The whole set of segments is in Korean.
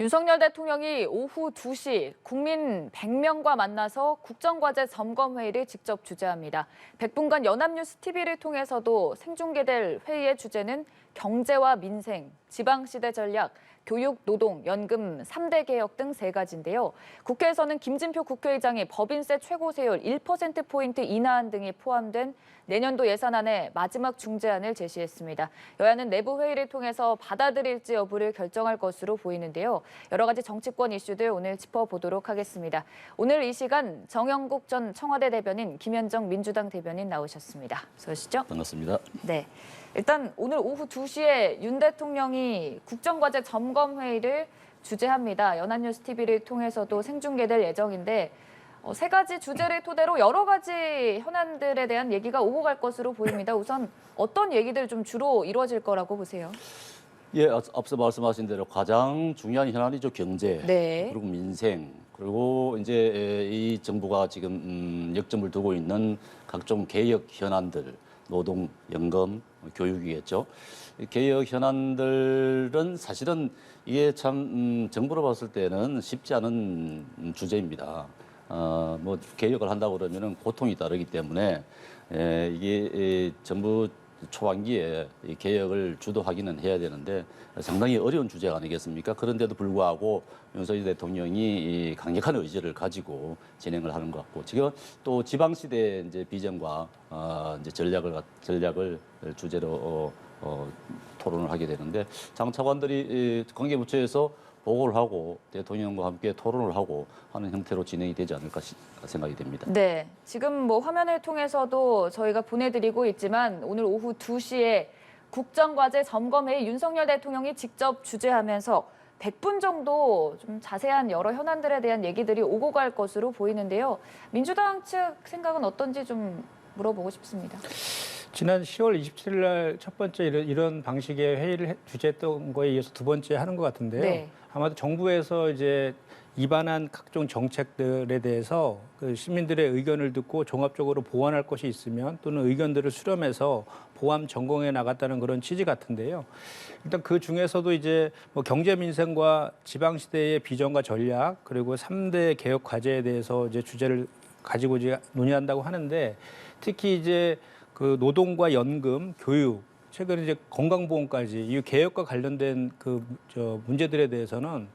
윤석열 대통령이 오후 2시 국민 100명과 만나서 국정과제 점검회의를 직접 주재합니다. 100분간 연합뉴스 TV를 통해서도 생중계될 회의의 주제는 경제와 민생, 지방시대 전략, 교육, 노동, 연금 3대 개혁 등 3가지인데요. 국회에서는 김진표 국회의장이 법인세 최고세율 1%포인트 인하안 등이 포함된 내년도 예산안의 마지막 중재안을 제시했습니다. 여야는 내부 회의를 통해서 받아들일지 여부를 결정할 것으로 보이는데요. 여러 가지 정치권 이슈들 오늘 짚어보도록 하겠습니다. 오늘 이 시간 정영국 전 청와대 대변인, 김현정 민주당 대변인 나오셨습니다. 어서 오시죠. 반갑습니다. 네. 일단 오늘 오후 2시에 윤 대통령이 국정과제 점검회의를 주재합니다. 연합뉴스 TV를 통해서도 생중계될 예정인데 3가지 주제를 토대로 여러 가지 현안들에 대한 얘기가 오고 갈 것으로 보입니다. 우선 어떤 얘기들 좀 주로 이루어질 거라고 보세요? 예, 앞서 말씀하신 대로 가장 중요한 현안이죠. 경제, 네. 그리고 민생, 그리고 이제 이 정부가 지금 역점을 두고 있는 각종 개혁 현안들, 노동, 연금, 교육이겠죠. 개혁 현안들은 사실은 이게 참 정부로 봤을 때는 쉽지 않은 주제입니다. 뭐 개혁을 한다고 그러면은 고통이 따르기 때문에 이게 정부 초반기에 이 개혁을 주도하기는 해야 되는데 상당히 어려운 주제가 아니겠습니까? 그런데도 불구하고 윤석열 대통령이 이 강력한 의지를 가지고 진행을 하는 것 같고, 지금 또 지방시대 이제 비전과 이제 전략을 주제로 토론을 하게 되는데, 장차관들이 관계부처에서 보고를 하고 대통령과 함께 토론을 하고 하는 형태로 진행이 되지 않을까 생각이 됩니다. 네, 지금 뭐 화면을 통해서도 저희가 보내드리고 있지만 오늘 오후 2시에 국정과제 점검회의 윤석열 대통령이 직접 주재하면서 100분 정도 좀 자세한 여러 현안들에 대한 얘기들이 오고 갈 것으로 보이는데요. 민주당 측 생각은 어떤지 좀 물어보고 싶습니다. 지난 10월 27일 날 첫 번째 이런 방식의 회의를 주재했던 거에 이어서 두 번째 하는 것 같은데요. 네. 아마도 정부에서 이제 입안한 각종 정책들에 대해서 그 시민들의 의견을 듣고 종합적으로 보완할 것이 있으면 또는 의견들을 수렴해서 보완 전공해 나갔다는 그런 취지 같은데요. 일단 그 중에서도 이제 뭐 경제 민생과 지방 시대의 비전과 전략, 그리고 3대 개혁 과제에 대해서 이제 주제를 가지고 이제 논의한다고 하는데, 특히 이제 그 노동과 연금, 교육, 최근에 이제 건강보험까지 이 개혁과 관련된 그 문제들에 대해서는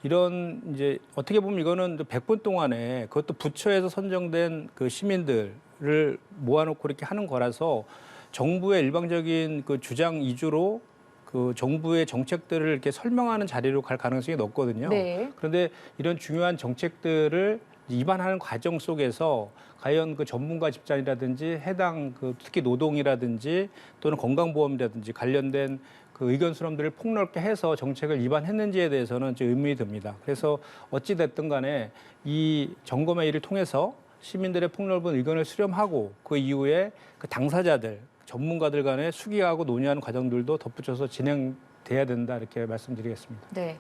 이런 이제 어떻게 보면 이거는 100분 동안에 그것도 부처에서 선정된 그 시민들을 모아놓고 이렇게 하는 거라서 정부의 일방적인 그 주장 위주로 그 정부의 정책들을 이렇게 설명하는 자리로 갈 가능성이 높거든요. 네. 그런데 이런 중요한 정책들을 입안하는 과정 속에서 과연 그 전문가 집단이라든지 해당 그 특히 노동이라든지 또는 건강보험이라든지 관련된 그 의견 수렴들을 폭넓게 해서 정책을 입안했는지에 대해서는 좀 의문이 듭니다. 그래서 어찌 됐든 간에 이 점검회의를 통해서 시민들의 폭넓은 의견을 수렴하고 그 이후에 그 당사자들, 전문가들 간에 수기하고 논의하는 과정들도 덧붙여서 진행돼야 된다, 이렇게 말씀드리겠습니다. 네.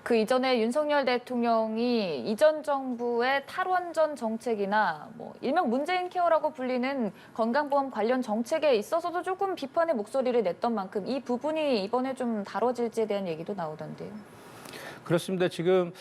그 이전에 윤석열 대통령이 이전 정부의 탈원전 정책이나 뭐 일명 문재인 케어라고 불리는 건강보험 관련 정책에 있어서도 조금 비판의 목소리를 냈던 만큼 이 부분이 이번에 좀 다뤄질지에 대한 얘기도 나오던데요. 그렇습니다. 지금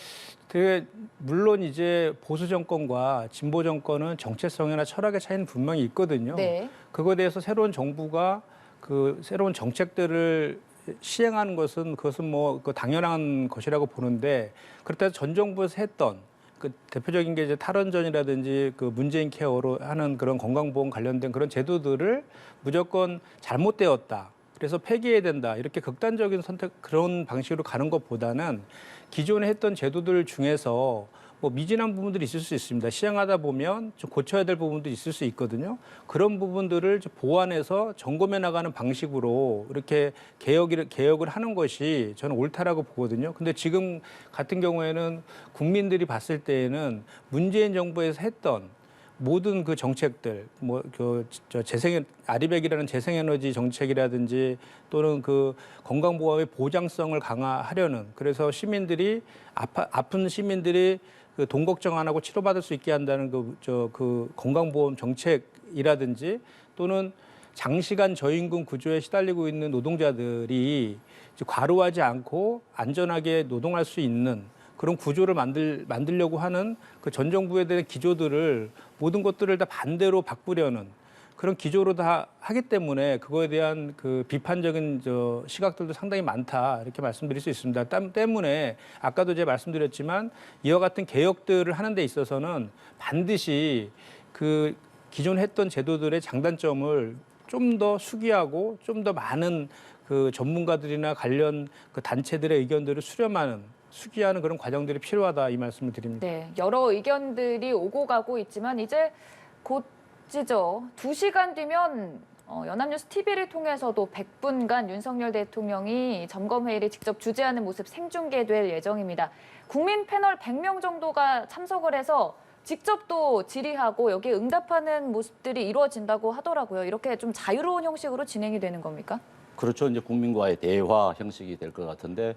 되게 물론 이제 보수 정권과 진보 정권은 정체성이나 철학의 차이는 분명히 있거든요. 네. 그거에 대해서 새로운 정부가 그 새로운 정책들을 시행하는 것은 그것은 뭐 그 당연한 것이라고 보는데, 그렇다고 전 정부에서 했던 그 대표적인 게 이제 탈원전이라든지 그 문재인 케어로 하는 그런 건강보험 관련된 그런 제도들을 무조건 잘못되었다, 그래서 폐기해야 된다, 이렇게 극단적인 선택 그런 방식으로 가는 것보다는 기존에 했던 제도들 중에서 뭐 미진한 부분들이 있을 수 있습니다. 시행하다 보면 좀 고쳐야 될 부분도 있을 수 있거든요. 그런 부분들을 보완해서 점검해 나가는 방식으로 이렇게 개혁을 하는 것이 저는 옳다라고 보거든요. 근데 지금 같은 경우에는 국민들이 봤을 때에는 문재인 정부에서 했던 모든 그 정책들, 뭐 그 아리백이라는 재생에너지 정책이라든지 또는 그 건강보험의 보장성을 강화하려는, 그래서 시민들이 아픈 시민들이 그 돈 걱정 안 하고 치료받을 수 있게 한다는 그 건강보험 정책이라든지 또는 장시간 저임금 구조에 시달리고 있는 노동자들이 이제 과로하지 않고 안전하게 노동할 수 있는 그런 구조를 만들려고 하는 그 전 정부에 대한 기조들을 모든 것들을 다 반대로 바꾸려는 그런 기조로 다 하기 때문에 그거에 대한 그 비판적인 시각들도 상당히 많다 이렇게 말씀드릴 수 있습니다. 때문에 아까도 제가 말씀드렸지만 이와 같은 개혁들을 하는 데 있어서는 반드시 그 기존 했던 제도들의 장단점을 좀 더 수기하고 좀 더 많은 그 전문가들이나 관련 그 단체들의 의견들을 수기하는 그런 과정들이 필요하다 이 말씀을 드립니다. 네, 여러 의견들이 오고 가고 있지만 이제 곧이죠. 2시간 뒤면 연합뉴스 TV를 통해서도 100분간 윤석열 대통령이 점검회의를 직접 주재하는 모습 생중계될 예정입니다. 국민 패널 100명 정도가 참석을 해서 직접 또 질의하고 여기에 응답하는 모습들이 이루어진다고 하더라고요. 이렇게 좀 자유로운 형식으로 진행이 되는 겁니까? 그렇죠. 이제 국민과의 대화 형식이 될 것 같은데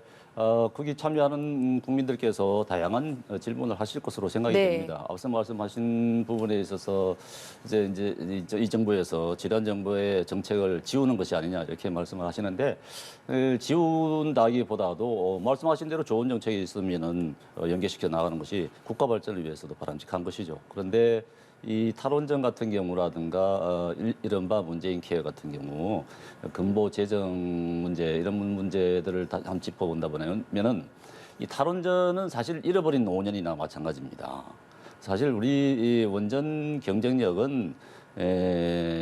거기 참여하는 국민들께서 다양한 질문을 하실 것으로 생각이 네. 됩니다. 앞서 말씀하신 부분에 있어서 이제 이 정부에서 지난 정부의 정책을 지우는 것이 아니냐 이렇게 말씀을 하시는데 지운다기보다도 말씀하신 대로 좋은 정책이 있으면은 연계시켜 나가는 것이 국가 발전을 위해서도 바람직한 것이죠. 그런데 이 탈원전 같은 경우라든가 이른바 문재인 케어 같은 경우 근보 재정 문제 이런 문제들을 다 한번 짚어본다 보면은 이 탈원전은 사실 잃어버린 5년이나 마찬가지입니다. 사실 우리 이 원전 경쟁력은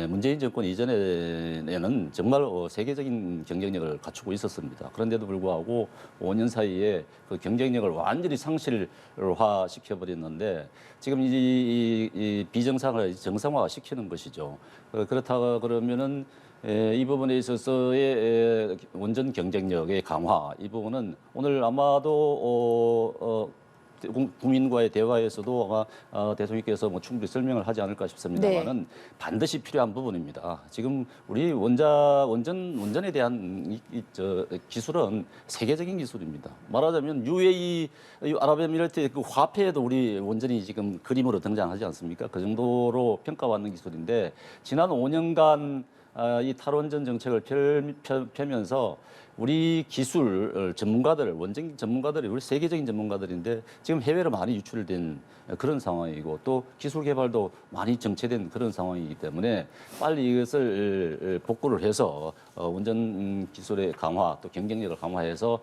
문재인 정권 이전에는 정말 세계적인 경쟁력을 갖추고 있었습니다. 그런데도 불구하고 5년 사이에 그 경쟁력을 완전히 상실화 시켜버렸는데 지금 이 비정상을 정상화 시키는 것이죠. 그렇다고 그러면은 이 부분에 있어서의 원전 경쟁력의 강화 이 부분은 오늘 아마도 국민과의 대화에서도 아마 대통령께서 뭐 충분히 설명을 하지 않을까 싶습니다만은 네. 반드시 필요한 부분입니다. 지금 우리 원전에 대한 기술은 세계적인 기술입니다. 말하자면 UAE 아랍에미리트의 그 화폐에도 우리 원전이 지금 그림으로 등장하지 않습니까? 그 정도로 평가받는 기술인데 지난 5년간 이 탈원전 정책을 펴면서 우리 기술 전문가들, 원전 전문가들이 우리 세계적인 전문가들인데 지금 해외로 많이 유출된 그런 상황이고 또 기술 개발도 많이 정체된 그런 상황이기 때문에 빨리 이것을 복구를 해서 원전 기술의 강화 또 경쟁력을 강화해서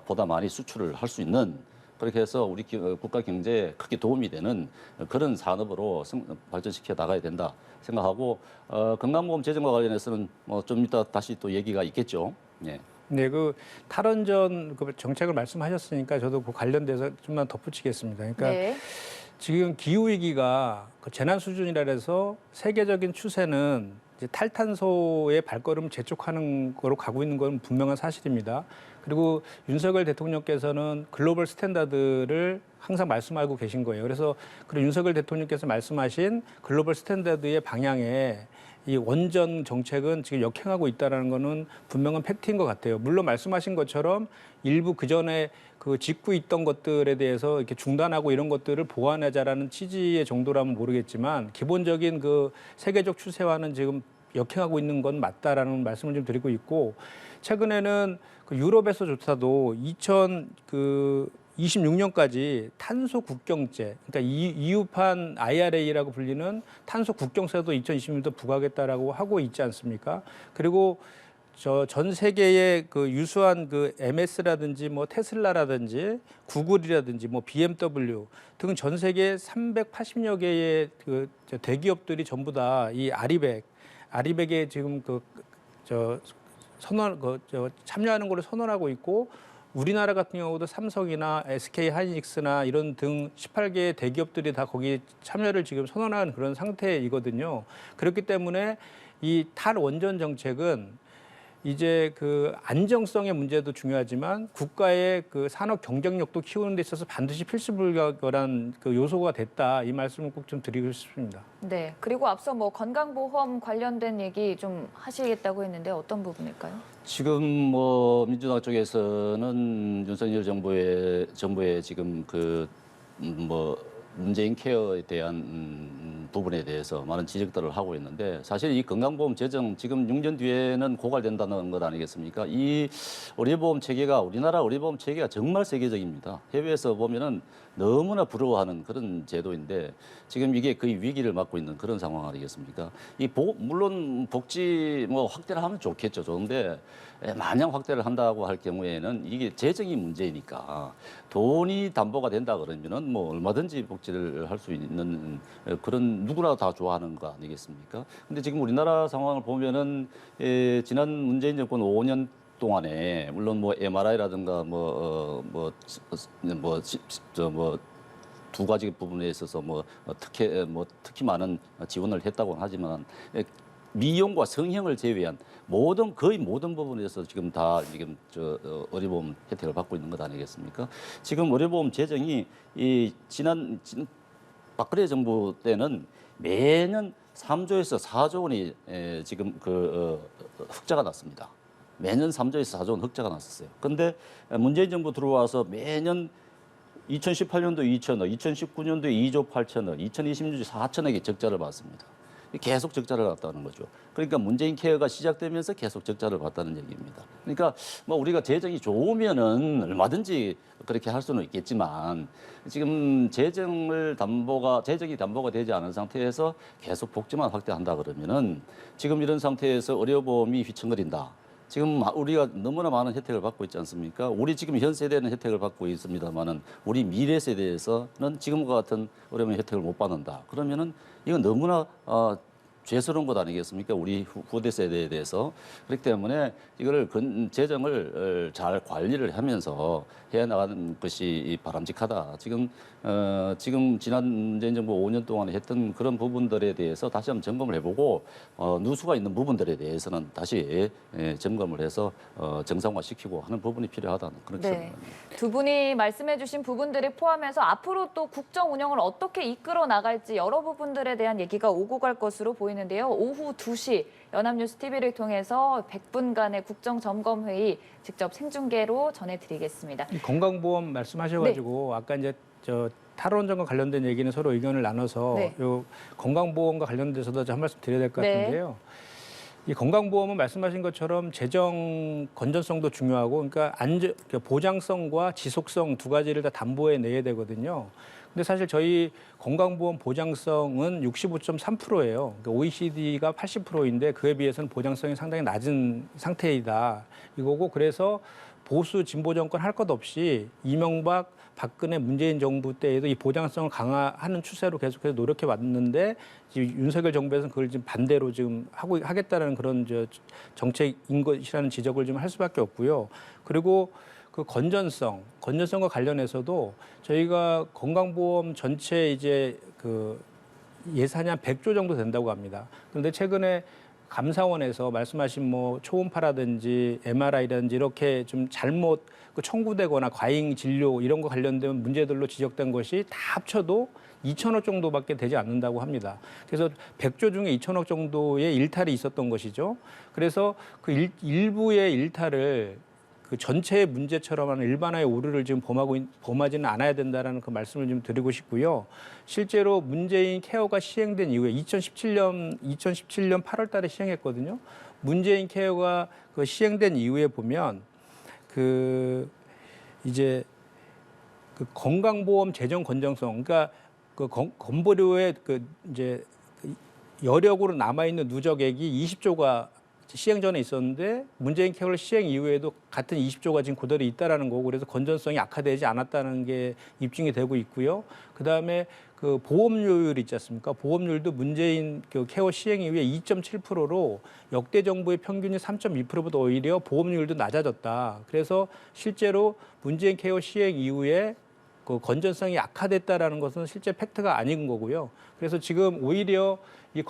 보다 많이 수출을 할 수 있는 그렇게 해서 우리 국가 경제에 크게 도움이 되는 그런 산업으로 발전시켜 나가야 된다 생각하고 건강보험 재정과 관련해서는 뭐 좀 이따 다시 또 얘기가 있겠죠. 예. 네, 그 탈원전 그 정책을 말씀하셨으니까 저도 그 관련돼서 좀만 덧붙이겠습니다. 그러니까 네. 지금 기후 위기가 그 재난 수준이라 해서 세계적인 추세는 이제 탈탄소의 발걸음 재촉하는 거로 가고 있는 건 분명한 사실입니다. 그리고 윤석열 대통령께서는 글로벌 스탠다드를 항상 말씀하고 계신 거예요. 그래서 윤석열 대통령께서 말씀하신 글로벌 스탠다드의 방향에 이 원전 정책은 지금 역행하고 있다는 거는 분명한 팩트인 것 같아요. 물론 말씀하신 것처럼 일부 그 전에 그 짓고 있던 것들에 대해서 이렇게 중단하고 이런 것들을 보완하자라는 취지의 정도라면 모르겠지만 기본적인 그 세계적 추세와는 지금 역행하고 있는 건 맞다라는 말씀을 좀 드리고 있고 최근에는 그 유럽에서조차도 2026년까지 탄소 국경제, 그러니까 EU판 IRA라고 불리는 탄소 국경세도 2026년도 부과하겠다라고 하고 있지 않습니까? 그리고 전 세계의 그 유수한 그 MS라든지 뭐 테슬라라든지 구글이라든지 뭐 BMW 등 전 세계 380여 개의 그 대기업들이 전부 다 이 아리백에 지금 참여하는 걸로 선언하고 있고 우리나라 같은 경우도 삼성이나 SK 하이닉스나 이런 등 18개의 대기업들이 다 거기 참여를 지금 선언한 그런 상태이거든요. 그렇기 때문에 이 탈원전 정책은 이제 그 안정성의 문제도 중요하지만 국가의 그 산업 경쟁력도 키우는 데 있어서 반드시 필수불가결한 그 요소가 됐다. 이 말씀을 꼭 좀 드리고 싶습니다. 네. 그리고 앞서 뭐 건강보험 관련된 얘기 좀 하시겠다고 했는데 어떤 부분일까요? 지금 뭐 민주당 쪽에서는 윤석열 정부의 지금 그 뭐 문재인 케어에 대한 부분에 대해서 많은 지적들을 하고 있는데 사실 이 건강보험 제정 지금 6년 뒤에는 고갈된다는 것 아니겠습니까? 이 의료보험 체계가 우리나라 의료보험 체계가 정말 세계적입니다. 해외에서 보면은 너무나 부러워하는 그런 제도인데 지금 이게 거의 위기를 맞고 있는 그런 상황 아니겠습니까? 물론 복지 뭐 확대를 하면 좋겠죠. 좋은데 마냥 확대를 한다고 할 경우에는 이게 재정이 문제니까 돈이 담보가 된다 그러면은 뭐 얼마든지 복지를 할 수 있는 그런 누구나 다 좋아하는 거 아니겠습니까? 근데 지금 우리나라 상황을 보면은 지난 문재인 정권 5년 동안에 물론 뭐 MRI라든가 두 가지 부분에 있어서 특히 많은 지원을 했다고 하지만 미용과 성형을 제외한 거의 모든 부분에서 지금 다 의료보험 혜택을 받고 있는 것 아니겠습니까? 지금 의료보험 재정이 지난 박근혜 정부 때는 매년 3조에서 4조 원이 지금 흑자가 났습니다. 매년 3조에서 4조 원 흑자가 났었어요. 근데 문재인 정부 들어와서 매년 2018년도 2천억, 2019년도에 2조 8천억, 2020년도에 4천억의 적자를 봤습니다. 계속 적자를 났다는 거죠. 그러니까 문재인 케어가 시작되면서 계속 적자를 봤다는 얘기입니다. 그러니까 뭐 우리가 재정이 좋으면은 얼마든지 그렇게 할 수는 있겠지만 지금 재정이 담보가 되지 않은 상태에서 계속 복지만 확대한다 그러면은 지금 이런 상태에서 의료보험이 휘청거린다. 지금 우리가 너무나 많은 혜택을 받고 있지 않습니까? 우리 지금 현 세대는 혜택을 받고 있습니다만은 우리 미래 세대에서는 지금과 같은 어려운 혜택을 못 받는다. 그러면은 이건 너무나 죄스러운 것 아니겠습니까? 우리 후대 세대에 대해서. 그렇기 때문에 이거를 재정을 잘 관리를 하면서 해 나가는 것이 바람직하다. 지금 지난 문재인 정부 5년 동안 했던 그런 부분들에 대해서 다시 한번 점검을 해보고 누수가 있는 부분들에 대해서는 다시 점검을 해서 정상화시키고 하는 부분이 필요하다는 그런 생각입니다. 두 분이 말씀해주신 부분들을 포함해서 앞으로 또 국정 운영을 어떻게 이끌어 나갈지 여러 부분들에 대한 얘기가 오고 갈 것으로 보이는데요. 오후 2시 연합뉴스 TV를 통해서 100분간의 국정점검회의 직접 생중계로 전해드리겠습니다. 이 건강보험 말씀하셔가지고 아까 이제 탈원전과 관련된 얘기는 서로 의견을 나눠서 요 건강보험과 관련돼서도 한 말씀 드려야 될 것 같은데요. 이 건강보험은 말씀하신 것처럼 재정 건전성도 중요하고 그러니까 보장성과 지속성 두 가지를 다 담보해 내야 되거든요. 근데 사실 저희 건강보험 보장성은 65.3%예요. 그러니까 OECD가 80%인데 그에 비해서는 보장성이 상당히 낮은 상태이다. 이거고 그래서 보수 진보 정권 할 것 없이 이명박, 박근혜, 문재인 정부 때에도 이 보장성을 강화하는 추세로 계속해서 노력해 왔는데 윤석열 정부에서는 그걸 지금 반대로 지금 하겠다는 그런 정책인 것이라는 지적을 좀 할 수밖에 없고요. 그리고 그 건전성과 관련해서도 저희가 건강보험 전체 이제 그 예산이 한 100조 정도 된다고 합니다. 그런데 최근에 감사원에서 말씀하신 뭐 초음파라든지 MRI라든지 이렇게 좀 잘못 청구되거나 과잉 진료 이런 거 관련된 문제들로 지적된 것이 다 합쳐도 2천억 정도밖에 되지 않는다고 합니다. 그래서 100조 중에 2천억 정도의 일탈이 있었던 것이죠. 그래서 그 일부의 일탈을 그 전체의 문제처럼 하는 일반화의 오류를 지금 범하지는 않아야 된다라는 그 말씀을 좀 드리고 싶고요. 실제로 문재인 케어가 시행된 이후에 2017년 8월 달에 시행했거든요. 문재인 케어가 그 시행된 이후에 보면 이제 그 건강보험 재정 건전성, 그러니까 그 건보료의 이제 여력으로 남아있는 누적액이 20조가 시행 전에 있었는데 문재인 케어를 시행 이후에도 같은 20조가 지금 그대로 있다라는 거고 그래서 건전성이 악화되지 않았다는 게 입증이 되고 있고요. 그다음에 그 보험료율 있지 않습니까? 보험률도 문재인 그 케어 시행 이후에 2.7%로 역대 정부의 평균이 3.2%보다 오히려 보험률도 낮아졌다. 그래서 실제로 문재인 케어 시행 이후에 그 건전성이 악화됐다라는 것은 실제 팩트가 아닌 거고요. 그래서 지금 오히려 이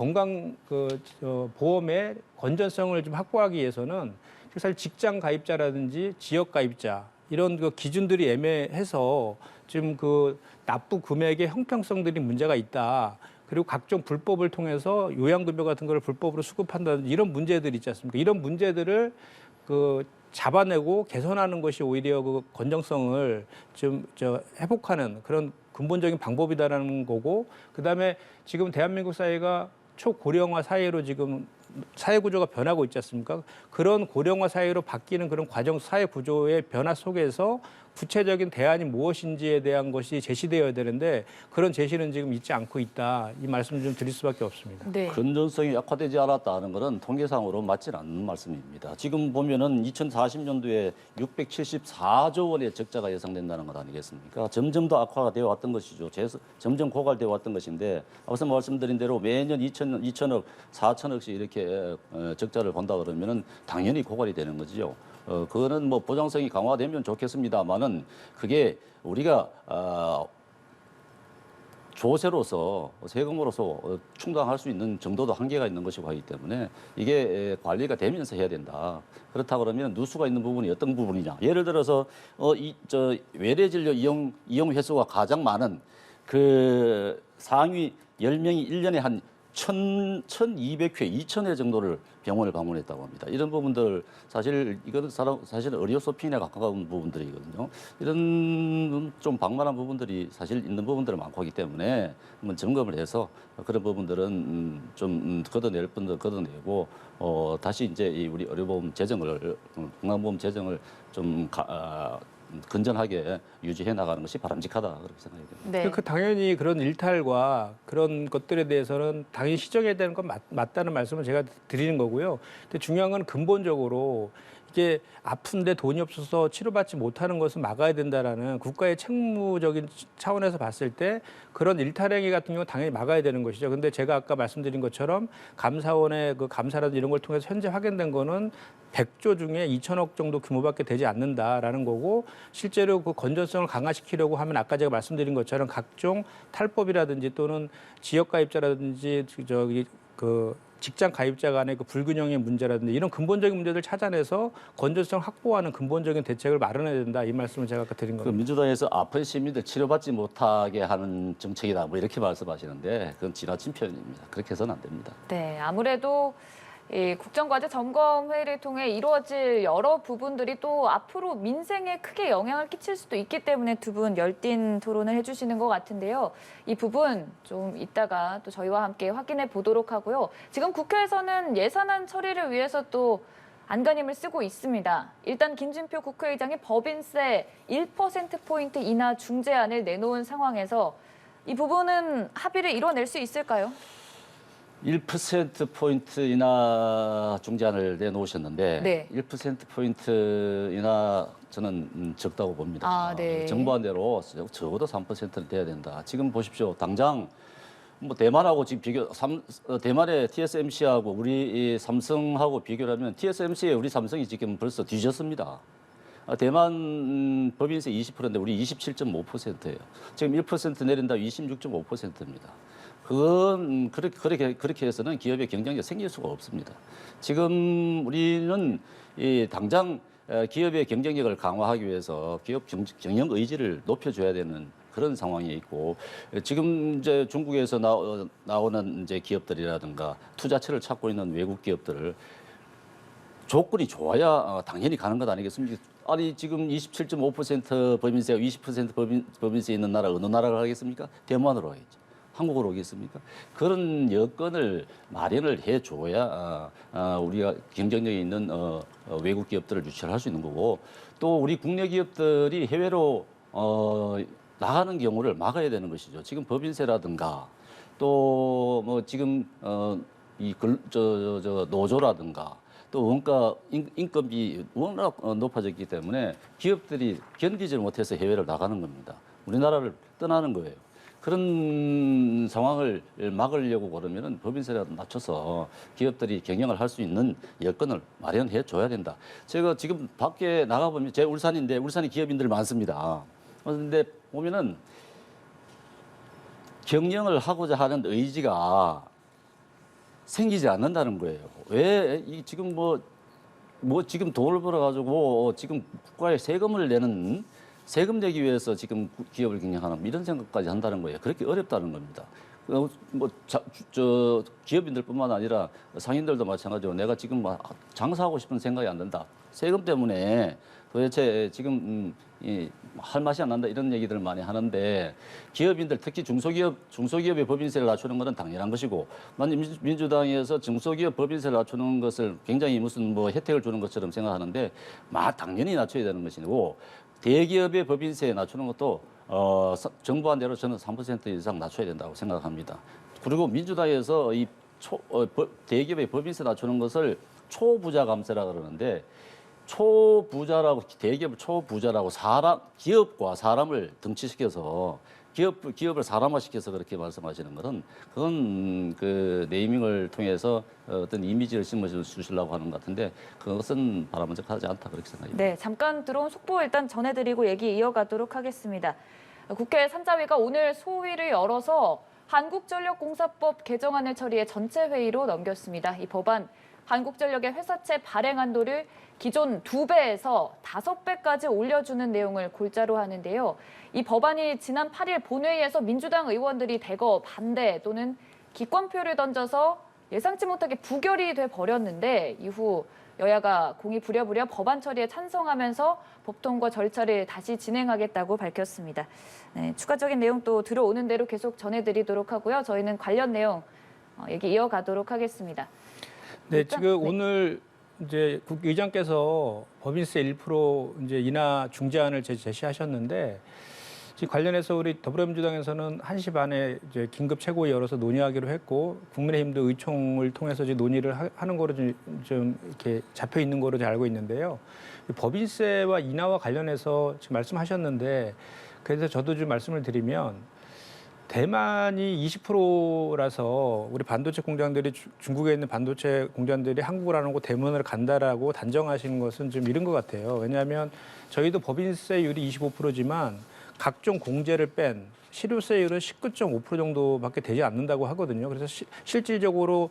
보험의 건전성을 좀 확보하기 위해서는 사실 직장 가입자라든지 지역 가입자 이런 그 기준들이 애매해서 지금 그 납부 금액의 형평성들이 문제가 있다. 그리고 각종 불법을 통해서 요양급여 같은 걸 불법으로 수급한다든지 이런 문제들이 있지 않습니까? 이런 문제들을 잡아내고 개선하는 것이 오히려 그 건정성을 좀 회복하는 그런 근본적인 방법이다라는 거고, 그다음에 지금 대한민국 사회가 초고령화 사회로 지금 사회 구조가 변하고 있지 않습니까? 그런 고령화 사회로 바뀌는 그런 과정, 사회 구조의 변화 속에서 구체적인 대안이 무엇인지에 대한 것이 제시되어야 되는데 그런 제시는 지금 있지 않고 있다. 이 말씀을 좀 드릴 수밖에 없습니다. 네. 건전성이 약화되지 않았다는 것은 통계상으로 맞지 않는 말씀입니다. 지금 보면은 2040년도에 674조 원의 적자가 예상된다는 것 아니겠습니까? 점점 더 악화가 되어 왔던 것이죠. 점점 고갈되어 왔던 것인데 앞서 말씀드린 대로 매년 2천억, 4천억씩 이렇게 적자를 본다 그러면은 당연히 고갈이 되는 거죠. 그거는 뭐 보장성이 강화되면 좋겠습니다만은 그게 우리가 조세로서 세금으로서 충당할 수 있는 정도도 한계가 있는 것이고 하기 때문에 이게 관리가 되면서 해야 된다. 그렇다 그러면 누수가 있는 부분이 어떤 부분이냐? 예를 들어서 외래 진료 이용 횟수가 가장 많은 그 상위 10명이 1년에 한 1,200회, 2,000회 정도를 병원을 방문했다고 합니다. 이런 부분들 사실 이거는 사실 의료 쇼핑에 가까운 부분들이거든요. 이런 좀 방만한 부분들이 사실 있는 부분들이 많고 하기 때문에 한번 점검을 해서 그런 부분들은 좀 걷어낼 분들 걷어내고 다시 이제 이 우리 의료보험 재정을 건강보험 재정을 좀 건전하게 유지해 나가는 것이 바람직하다 그렇게 생각이 됩니다. 네. 그 당연히 그런 일탈과 그런 것들에 대해서는 당연히 시정해야 되는 건 맞다는 말씀을 제가 드리는 거고요. 근데 중요한 건 근본적으로 이게 아픈데 돈이 없어서 치료받지 못하는 것은 막아야 된다라는 국가의 책무적인 차원에서 봤을 때 그런 일탈행위 같은 경우는 당연히 막아야 되는 것이죠. 근데 제가 아까 말씀드린 것처럼 감사원의 그 감사라든지 이런 걸 통해서 현재 확인된 거는 100조 중에 2천억 정도 규모밖에 되지 않는다라는 거고, 실제로 그 건전성을 강화시키려고 하면 아까 제가 말씀드린 것처럼 각종 탈법이라든지 또는 지역 가입자라든지 그 직장 가입자 간의 그 불균형의 문제라든지 이런 근본적인 문제들 찾아내서 건전성 확보하는 근본적인 대책을 마련해야 된다. 이 말씀을 제가 아까 드린 그 겁니다. 민주당에서 아픈 시민들 치료받지 못하게 하는 정책이다 뭐 이렇게 말씀하시는데 그건 지나친 표현입니다. 그렇게 해서는 안 됩니다. 네, 아무래도 이 국정과제 점검회의를 통해 이루어질 여러 부분들이 또 앞으로 민생에 크게 영향을 끼칠 수도 있기 때문에 두 분 열띤 토론을 해주시는 것 같은데요. 이 부분 좀 이따가 또 저희와 함께 확인해 보도록 하고요. 지금 국회에서는 예산안 처리를 위해서 또 안간힘을 쓰고 있습니다. 일단 김진표 국회의장이 법인세 1%포인트 인하 중재안을 내놓은 상황에서 이 부분은 합의를 이뤄낼 수 있을까요? 1%포인트 인하 중재안을 내놓으셨는데 네. 1%포인트 인하 저는 적다고 봅니다. 아, 네. 정부안대로 적어도 3%는 돼야 된다. 지금 보십시오. 당장 뭐 대만하고 지금 대만의 TSMC하고 우리 이 삼성하고 비교를 하면 TSMC에 우리 삼성이 지금 벌써 뒤졌습니다. 대만 법인세 20%인데 우리 27.5%예요. 지금 1% 내린다 26.5%입니다. 그건 그렇게 해서는 기업의 경쟁력이 생길 수가 없습니다. 지금 우리는 이 당장 기업의 경쟁력을 강화하기 위해서 기업 경영 의지를 높여줘야 되는 그런 상황이 있고, 지금 이제 중국에서 나오는 이제 기업들이라든가 투자처를 찾고 있는 외국 기업들을 조건이 좋아야 당연히 가는 것 아니겠습니까? 아니 지금 27.5% 법인세가 20% 법인세 있는 나라 어느 나라를 하겠습니까? 대만으로 하겠죠. 한국으로 오겠습니까? 그런 여건을 마련을 해줘야 우리가 경쟁력이 있는 외국 기업들을 유치를 할 수 있는 거고, 또 우리 국내 기업들이 해외로 나가는 경우를 막아야 되는 것이죠. 지금 법인세라든가 또 뭐 지금 노조라든가 또 원가 인건비 워낙 높아졌기 때문에 기업들이 견디지 못해서 해외를 나가는 겁니다. 우리나라를 떠나는 거예요. 그런 상황을 막으려고 그러면은 법인세라도 낮춰서 기업들이 경영을 할 수 있는 여건을 마련해 줘야 된다. 제가 지금 밖에 나가보면 제 울산인데 울산에 기업인들 많습니다. 그런데 보면은 경영을 하고자 하는 의지가 생기지 않는다는 거예요. 왜 지금 뭐 지금 돈을 벌어가지고 지금 국가에 세금을 세금 내기 위해서 지금 기업을 경영하는 이런 생각까지 한다는 거예요. 그렇게 어렵다는 겁니다. 저 기업인들뿐만 아니라 상인들도 마찬가지로 내가 지금 막 장사하고 싶은 생각이 안 든다. 세금 때문에 도대체 지금 할 맛이 안 난다 이런 얘기들을 많이 하는데 기업인들 특히 중소기업의 법인세를 낮추는 것은 당연한 것이고 난 민주당에서 중소기업 법인세를 낮추는 것을 굉장히 무슨 뭐 혜택을 주는 것처럼 생각하는데 당연히 낮춰야 되는 것이고 대기업의 법인세 낮추는 것도 정부한 대로 저는 3% 이상 낮춰야 된다고 생각합니다. 그리고 민주당에서 대기업의 법인세 낮추는 것을 초부자 감세라 그러는데 대기업을 초부자라고 기업과 사람을 등치시켜서 기업을 사람화시켜서 그렇게 말씀하시는 것은 그건 그 네이밍을 통해서 어떤 이미지를 심어주시려고 하는 것 같은데 그것은 바람직하지 않다 그렇게 생각합니다. 네, 잠깐 들어온 속보 일단 전해드리고 얘기 이어가도록 하겠습니다. 국회 산자위가 오늘 소위를 열어서 한국전력공사법 개정안을 처리해 전체 회의로 넘겼습니다. 이 법안 한국전력의 회사채 발행 한도를 기존 2배에서 5배까지 올려주는 내용을 골자로 하는데요. 이 법안이 지난 8일 본회의에서 민주당 의원들이 대거 반대 또는 기권표를 던져서 예상치 못하게 부결이 돼버렸는데 이후 여야가 공이 부랴부랴 법안 처리에 찬성하면서 법통과 절차를 다시 진행하겠다고 밝혔습니다. 네, 추가적인 내용 또 들어오는 대로 계속 전해드리도록 하고요. 저희는 관련 내용 얘기 이어가도록 하겠습니다. 네, 일단, 지금 네. 오늘 이제 국의장께서 법인세 1% 이제 인하 중재안을 제시하셨는데 지금 관련해서 우리 더불어민주당에서는 1시 반에 이제 긴급 최고위 열어서 논의하기로 했고 국민의힘도 의총을 통해서 이제 논의를 하는 거로 좀 이렇게 잡혀 있는 거로 알고 있는데요. 법인세와 인하와 관련해서 지금 말씀하셨는데 그래서 저도 좀 말씀을 드리면 대만이 20%라서 우리 반도체 공장들이 중국에 있는 반도체 공장들이 한국을 안 오고 대만으로 간다라고 단정하시는 것은 좀 이른 것 같아요. 왜냐하면 저희도 법인세율이 25%지만 각종 공제를 뺀 실효세율은 19.5% 정도밖에 되지 않는다고 하거든요. 그래서 실질적으로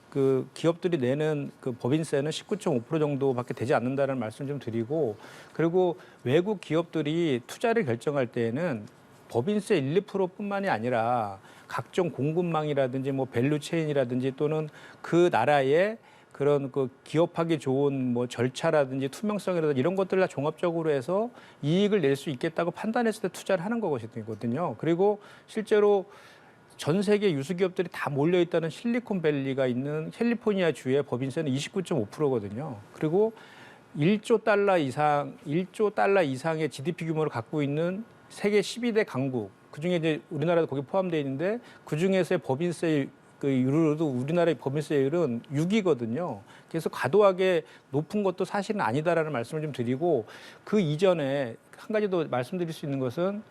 그 기업들이 내는 그 법인세는 19.5% 정도밖에 되지 않는다는 말씀 좀 드리고 그리고 외국 기업들이 투자를 결정할 때에는 법인세 1, 2%뿐만이 아니라 각종 공급망이라든지 뭐 밸류체인이라든지 또는 그 나라의 그런 그 기업하기 좋은 뭐 절차라든지 투명성이라든지 이런 것들을 다 종합적으로 해서 이익을 낼 수 있겠다고 판단했을 때 투자를 하는 거거든요. 그리고 실제로 전 세계 유수 기업들이 다 몰려 있다는 실리콘밸리가 있는 캘리포니아 주의 법인세는 29.5%거든요. 그리고 1조 달러 이상의 GDP 규모를 갖고 있는 세계 12대 강국, 그중에 이제 우리나라도 거기 포함되어 있는데 그중에서의 법인세 율로도 우리나라의 법인세율은 6위거든요. 그래서 과도하게 높은 것도 사실은 아니다라는 말씀을 좀 드리고 그 이전에 한 가지 더 말씀드릴 수 있는 것은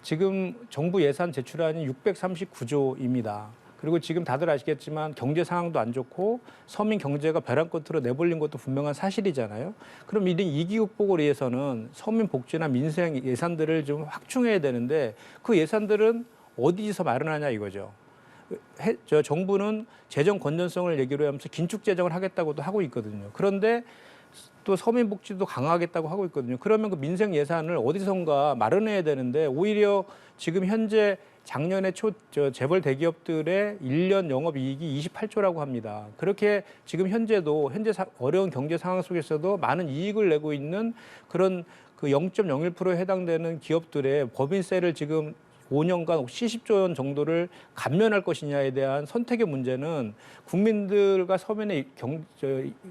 지금 정부 예산 제출안이 639조입니다. 그리고 지금 다들 아시겠지만 경제 상황도 안 좋고 서민 경제가 벼랑 끝으로 내몰린 것도 분명한 사실이잖아요. 그럼 이런 이기 극복을 위해서는 서민 복지나 민생 예산들을 좀 확충해야 되는데 그 예산들은 어디서 마련하냐 이거죠. 정부는 재정 건전성을 얘기로 하면서 긴축 재정을 하겠다고도 하고 있거든요. 그런데 또 서민 복지도 강화하겠다고 하고 있거든요. 그러면 그 민생 예산을 어디선가 마련해야 되는데 오히려 지금 현재 작년에 재벌 대기업들의 1년 영업이익이 28조라고 합니다. 그렇게 지금 현재 어려운 경제 상황 속에서도 많은 이익을 내고 있는 그런 그 0.01%에 해당되는 기업들의 법인세를 지금 5년간 70조 원 정도를 감면할 것이냐에 대한 선택의 문제는 국민들과 서민의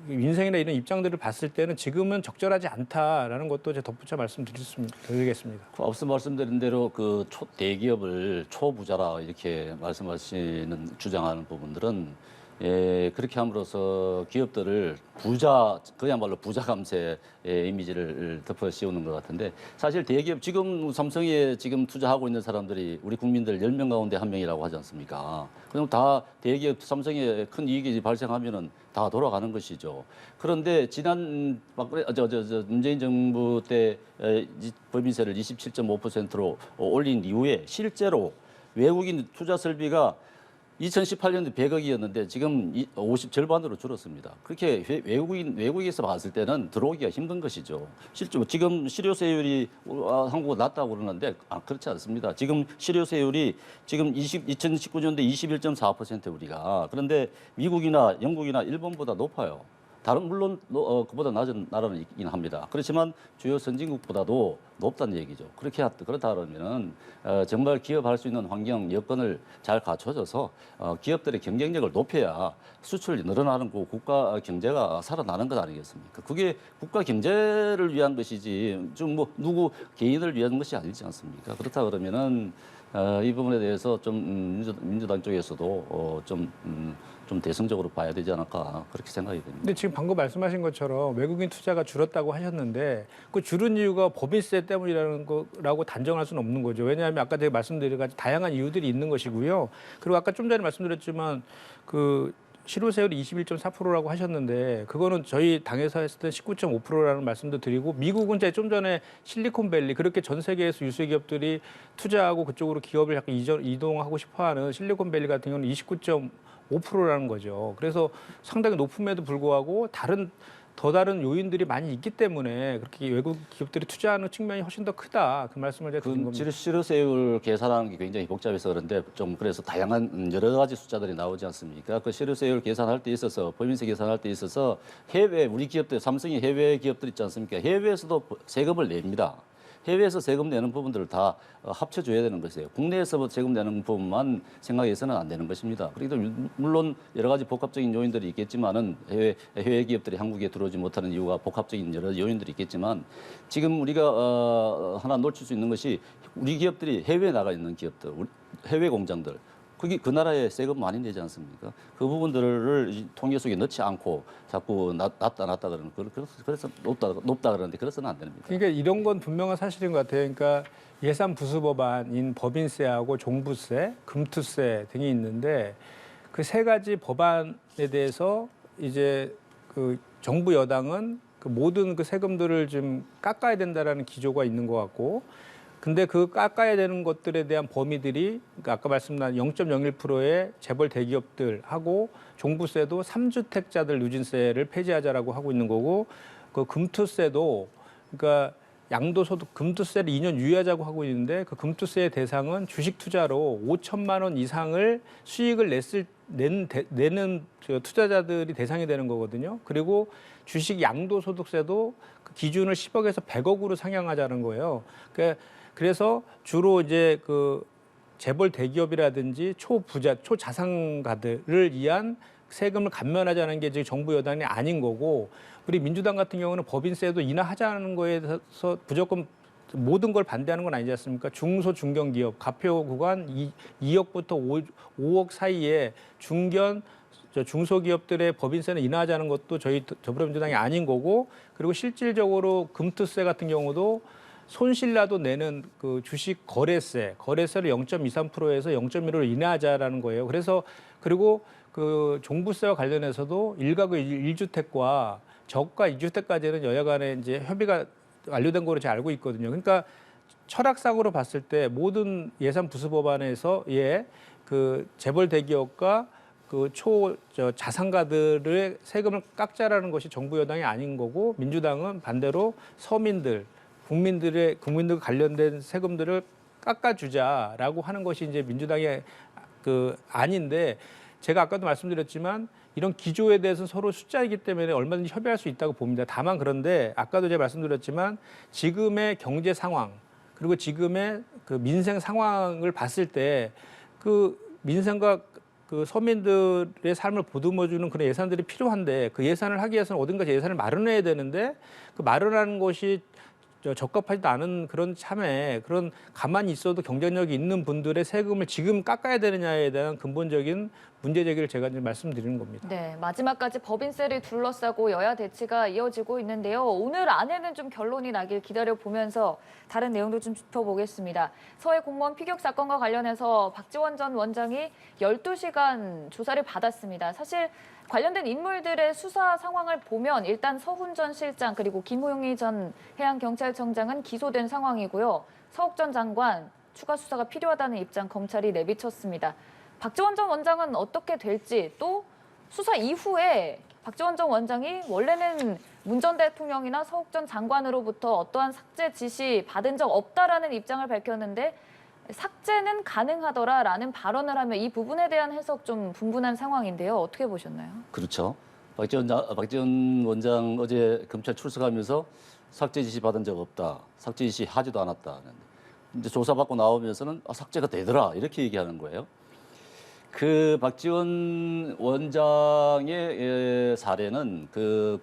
민생이나 이런 입장들을 봤을 때는 지금은 적절하지 않다라는 것도 제가 덧붙여 말씀드리겠습니다. 앞서 말씀드린 대로 그 대기업을 초부자라 이렇게 말씀하시는 주장하는 부분들은 그렇게 함으로써 기업들을 그야말로 부자 감세의 이미지를 덮어 씌우는 것 같은데 사실 대기업 지금 삼성에 지금 투자하고 있는 사람들이 우리 국민들 10명 가운데 1명이라고 하지 않습니까? 그럼 다 대기업 삼성에 큰 이익이 발생하면은 다 돌아가는 것이죠. 그런데 지난 문재인 정부 때 법인세를 27.5%로 올린 이후에 실제로 외국인 투자 설비가 2018년도 100억이었는데 지금 50 절반으로 줄었습니다. 그렇게 외국에서 봤을 때는 들어오기가 힘든 것이죠. 실제로 지금 실효세율이 한국은 낮다고 그러는데 그렇지 않습니다. 지금 실효세율이 지금 2019년도에 21.4% 우리가. 그런데 미국이나 영국이나 일본보다 높아요. 물론 그보다 낮은 나라는 있긴 합니다. 그렇지만 주요 선진국보다도 높다는 얘기죠. 그렇다 그러면은 정말 기업할 수 있는 환경 여건을 잘 갖춰줘서 기업들의 경쟁력을 높여야 수출이 늘어나는 거 국가 경제가 살아나는 것 아니겠습니까? 그게 국가 경제를 위한 것이지 좀 뭐 누구 개인을 위한 것이 아니지 않습니까? 그렇다 그러면은 이 부분에 대해서 좀 민주당 쪽에서도 좀 대승적으로 봐야 되지 않을까 그렇게 생각이 됩니다. 근데 지금 방금 말씀하신 것처럼 외국인 투자가 줄었다고 하셨는데 그 줄은 이유가 법인세 때문이라는 거라고 단정할 수는 없는 거죠. 왜냐하면 아까 제가 말씀드린 같이 다양한 이유들이 있는 것이고요. 그리고 아까 좀 전에 말씀드렸지만 그 실효세율이 21.4%라고 하셨는데 그거는 저희 당에서 했을 때 19.5%라는 말씀도 드리고 미국은 제가 좀 전에 실리콘밸리 그렇게 전 세계에서 유수 기업들이 투자하고 그쪽으로 기업을 약간 이동하고 싶어하는 실리콘밸리 같은 경우는 29.5%라는 거죠. 그래서 상당히 높음에도 불구하고 더 다른 요인들이 많이 있기 때문에 그렇게 외국 기업들이 투자하는 측면이 훨씬 더 크다. 그 말씀을 제가 드린 겁니다. 실효세율 계산하는 게 굉장히 복잡해서 그런데 좀 그래서 다양한 여러 가지 숫자들이 나오지 않습니까? 그 실효세율 계산할 때 있어서 법인세 계산할 때 있어서 우리 기업들 삼성이 해외 기업들 있지 않습니까? 해외에서도 세금을 냅니다. 해외에서 세금 내는 부분들을 다 합쳐줘야 되는 것이에요. 국내에서 세금 내는 부분만 생각해서는 안 되는 것입니다. 그래도 물론 여러 가지 복합적인 요인들이 있겠지만은 해외 기업들이 한국에 들어오지 못하는 이유가 복합적인 여러 요인들이 있겠지만 지금 우리가 하나 놓칠 수 있는 것이 우리 기업들이 해외에 나가 있는 기업들, 해외 공장들. 그 나라에 세금 많이 내지 않습니까? 그 부분들을 통계 속에 넣지 않고 자꾸 낮다 그러는 그래서 높다 그러는데 그래서는 안 됩니다. 그러니까 이런 건 분명한 사실인 것 같아요. 그러니까 예산 부수 법안인 법인세하고 종부세, 금투세 등이 있는데 그 세 가지 법안에 대해서 이제 그 정부 여당은 그 모든 그 세금들을 좀 깎아야 된다라는 기조가 있는 것 같고 근데 그 깎아야 되는 것들에 대한 범위들이 그러니까 아까 말씀드린 0.01%의 재벌 대기업들하고 종부세도 3주택자들 누진세를 폐지하자라고 하고 있는 거고 그 금투세도 그러니까 양도소득 금투세를 2년 유예하자고 하고 있는데 그 금투세의 대상은 주식 투자로 5천만 원 이상을 수익을 내는 투자자들이 대상이 되는 거거든요. 그리고 주식 양도소득세도 그 기준을 10억에서 100억으로 상향하자는 거예요. 그래서 주로 이제 그 재벌 대기업이라든지 초자산가들을 위한 세금을 감면하자는 게 지금 정부 여당이 아닌 거고 우리 민주당 같은 경우는 법인세도 인하하자는 거에 대해서 무조건 모든 걸 반대하는 건 아니지 않습니까? 중소 중견기업 가표 구간 2억부터 5억 사이에 중소기업들의 법인세는 인하하자는 것도 저희 더불어민주당이 아닌 거고 그리고 실질적으로 금투세 같은 경우도 손실나도 내는 그 주식 거래세를 0.23%에서 0.1%로 인하하자라는 거예요. 그리고 그 종부세와 관련해서도 1가구 1주택과 저가 2주택까지는 여야 간에 이제 협의가 완료된 거로 제가 알고 있거든요. 그러니까 철학상으로 봤을 때 모든 예산 부수 법안에서 그 재벌 대기업과 그 자산가들의 세금을 깎자라는 것이 정부 여당이 아닌 거고 민주당은 반대로 서민들 국민들 관련된 세금들을 깎아주자라고 하는 것이 이제 민주당의 그 안인데 제가 아까도 말씀드렸지만 이런 기조에 대해서는 서로 숫자이기 때문에 얼마든지 협의할 수 있다고 봅니다. 다만 그런데 아까도 제가 말씀드렸지만 지금의 경제 상황 그리고 지금의 그 민생 상황을 봤을 때 그 민생과 그 서민들의 삶을 보듬어주는 그런 예산들이 필요한데 그 예산을 하기 위해서는 어딘가 예산을 마련해야 되는데 그 마련하는 것이 적합하지도 않은 그런 참에 그런 가만히 있어도 경쟁력이 있는 분들의 세금을 지금 깎아야 되느냐에 대한 근본적인 문제 제기를 제가 이제 말씀드리는 겁니다. 네, 마지막까지 법인세를 둘러싸고 여야 대치가 이어지고 있는데요. 오늘 안에는 좀 결론이 나길 기다려보면서 다른 내용도 좀 짚어보겠습니다. 서해 공무원 피격 사건과 관련해서 박지원 전 원장이 12시간 조사를 받았습니다. 사실 관련된 인물들의 수사 상황을 보면 일단 서훈 전 실장 그리고 김호용희 전 해양경찰청장은 기소된 상황이고요. 서욱 전 장관 추가 수사가 필요하다는 입장 검찰이 내비쳤습니다. 박지원 전 원장은 어떻게 될지 또 수사 이후에 박지원 전 원장이 원래는 문 전 대통령이나 서욱 전 장관으로부터 어떠한 삭제 지시 받은 적 없다라는 입장을 밝혔는데 삭제는 가능하더라라는 발언을 하며 이 부분에 대한 해석 좀 분분한 상황인데요. 어떻게 보셨나요? 그렇죠. 박지원 원장 어제 검찰 출석하면서 삭제 지시 받은 적 없다. 삭제 지시 하지도 않았다. 이제 조사받고 나오면서는 삭제가 되더라. 이렇게 얘기하는 거예요. 그 박지원 원장의 사례는 그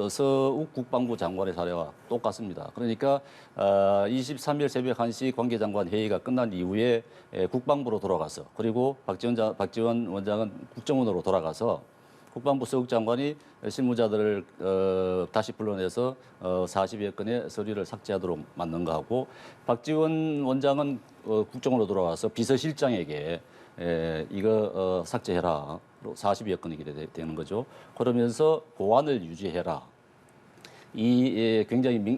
서욱 국방부 장관의 사례와 똑같습니다. 그러니까 23일 새벽 1시 관계장관 회의가 끝난 이후에 국방부로 돌아가서 그리고 박지원 원장은 국정원으로 돌아가서 국방부 서욱 장관이 실무자들을 다시 불러내서 40여 건의 서류를 삭제하도록 만든 거하고 박지원 원장은 국정원으로 돌아와서 비서실장에게 이거 삭제해라. 40여 건이 되는 거죠. 그러면서 보안을 유지해라. 이 굉장히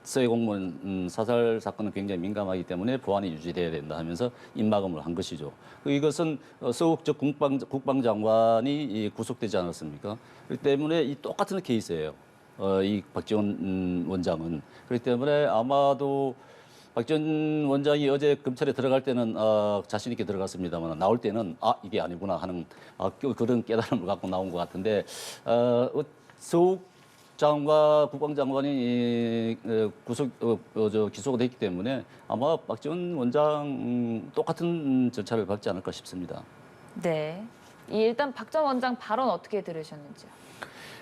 서해 공무원 사살 사건은 굉장히 민감하기 때문에 보안이 유지돼야 된다 하면서 입막음을 한 것이죠. 이것은 서욱 전 국방장관이 구속되지 않았습니까? 그렇기 때문에 이 똑같은 케이스예요. 이 박지원 원장은. 그렇기 때문에 아마도 박지원 원장이 어제 검찰에 들어갈 때는 자신 있게 들어갔습니다만 나올 때는 이게 아니구나 하는 그런 깨달음을 갖고 나온 것 같은데 서욱 장관 국방장관이 기소가 됐기 때문에 아마 박지원 원장 똑같은 절차를 밟지 않을까 싶습니다. 네. 일단 박 전 원장 발언 어떻게 들으셨는지요?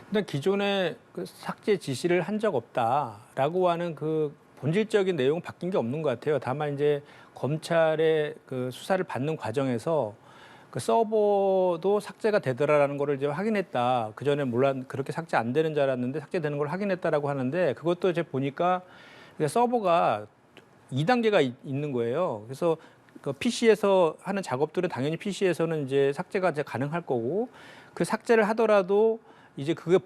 근데 기존에 그 삭제 지시를 한 적 없다라고 하는 그 본질적인 내용은 바뀐 게 없는 것 같아요. 다만 이제 검찰의 그 수사를 받는 과정에서 그 서버도 삭제가 되더라라는 거를 이제 확인했다. 그 전에 그렇게 삭제 안 되는 줄 알았는데 삭제되는 걸 확인했다라고 하는데 그것도 이제 보니까 서버가 2단계가 있는 거예요. 그래서 그 PC에서 하는 작업들은 당연히 PC에서는 이제 삭제가 이제 가능할 거고 그 삭제를 하더라도 이제 그게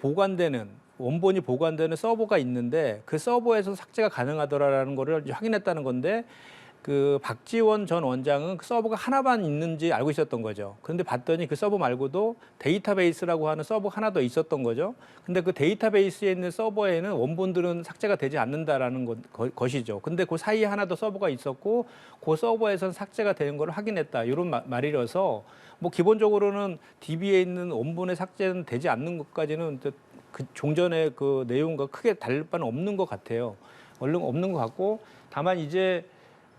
원본이 보관되는 서버가 있는데 그 서버에서 삭제가 가능하더라라는 거를 이제 확인했다는 건데 그 박지원 전 원장은 그 서버가 하나만 있는지 알고 있었던 거죠. 그런데 봤더니 그 서버 말고도 데이터베이스라고 하는 서버가 하나 더 있었던 거죠. 근데 그 데이터베이스에 있는 서버에는 원본들은 삭제가 되지 않는다라는 것이죠. 근데 그 사이에 하나 더 서버가 있었고 그 서버에선 삭제가 되는 걸 확인했다. 이런 말이라서 뭐 기본적으로는 DB에 있는 원본의 삭제는 되지 않는 것까지는 그 종전의 그 내용과 크게 다를 바는 없는 것 같아요. 얼른 없는 것 같고 다만 이제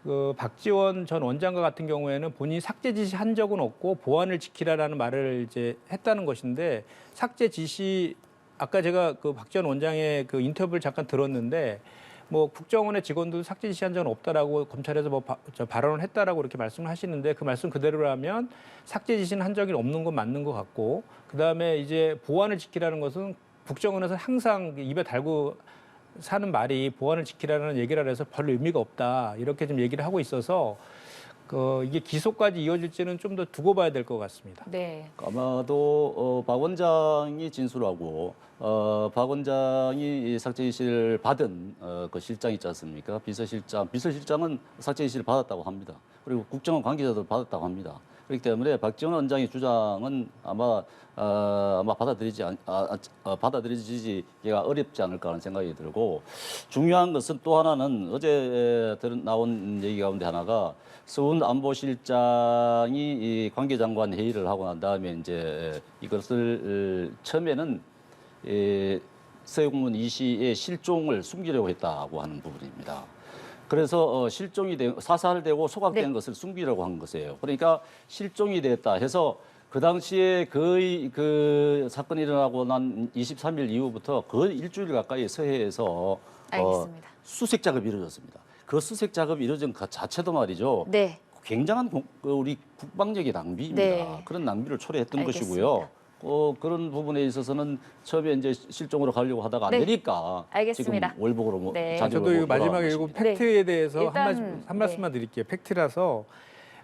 그 박지원 전 원장과 같은 경우에는 본인이 삭제 지시한 적은 없고 보안을 지키라라는 말을 이제 했다는 것인데 삭제 지시 아까 제가 그 박지원 원장의 그 인터뷰를 잠깐 들었는데 뭐 국정원의 직원도 삭제 지시한 적은 없다라고 검찰에서 뭐 발언을 했다라고 이렇게 말씀을 하시는데 그 말씀 그대로라면 삭제 지시는 한 적이 없는 건 맞는 것 같고 그다음에 이제 보안을 지키라는 것은 국정원에서 항상 입에 달고 사는 말이 보안을 지키라는 얘기를 해서 별 의미가 없다 이렇게 좀 얘기를 하고 있어서 이게 기소까지 이어질지는 좀 더 두고 봐야 될 것 같습니다. 네. 아마도 박 원장이 진술하고 박 원장이 이 삭제 지시를 받은 그 실장 있지 않습니까? 비서실장은 삭제 지시를 받았다고 합니다. 그리고 국정원 관계자도 받았다고 합니다. 그렇기 때문에 박지원 원장의 주장은 아마 받아들이지기가 어렵지 않을까 하는 생각이 들고 중요한 것은 또 하나는 어제 나온 얘기 가운데 하나가 서훈 안보실장이 이 관계장관 회의를 하고 난 다음에 이제 이것을 처음에는 서해공무원 이 씨의 실종을 숨기려고 했다고 하는 부분입니다. 그래서 사살되고 소각된 것을 숨기려고 한 것이에요. 그러니까 실종이 됐다 해서 그 당시에 거의 그 사건이 일어나고 난 23일 이후부터 거의 일주일 가까이 서해에서 알겠습니다. 수색 작업이 이루어졌습니다. 그 수색 작업이 이루어진 그 자체도 말이죠. 네. 굉장한 우리 국방력의 낭비입니다. 네. 그런 낭비를 초래했던 알겠습니다. 것이고요. 그런 부분에 있어서는 처음에 이제 실종으로 가려고 하다가 안 네. 되니까 알겠습니다. 지금 월북으로 네. 저도 이 마지막에 읽은 팩트에 대해서 일단, 한 말씀만 드릴게요. 팩트라서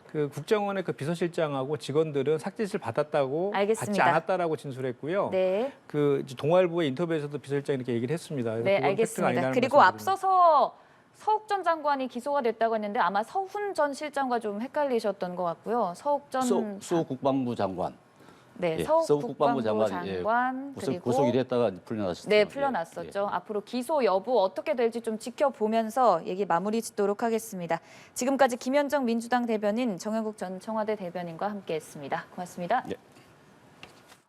그 국정원의 그 비서실장하고 직원들은 삭제를 받았다고 알겠습니다. 받지 않았다라고 진술했고요. 네. 그 이제 동아일보의 인터뷰에서도 비서실장이 이렇게 얘기를 했습니다. 네, 그건 팩트가 알겠습니다. 아니라는 그리고 말씀을 드립니다. 앞서서 서욱 전 장관이 기소가 됐다고 했는데 아마 서훈 전 실장과 좀 헷갈리셨던 것 같고요. 서욱 전 수 국방부 장관. 네, 예, 서욱 서욱 국방부 국방부 장관, 장관, 그리고 구속이 됐다가 풀려났었죠. 네, 풀려났었죠. 앞으로 기소 여부 어떻게 될지 좀 지켜보면서 얘기 마무리 짓도록 하겠습니다. 지금까지 김현정 민주당 대변인, 정영국 전 청와대 대변인과 함께했습니다. 고맙습니다. 예.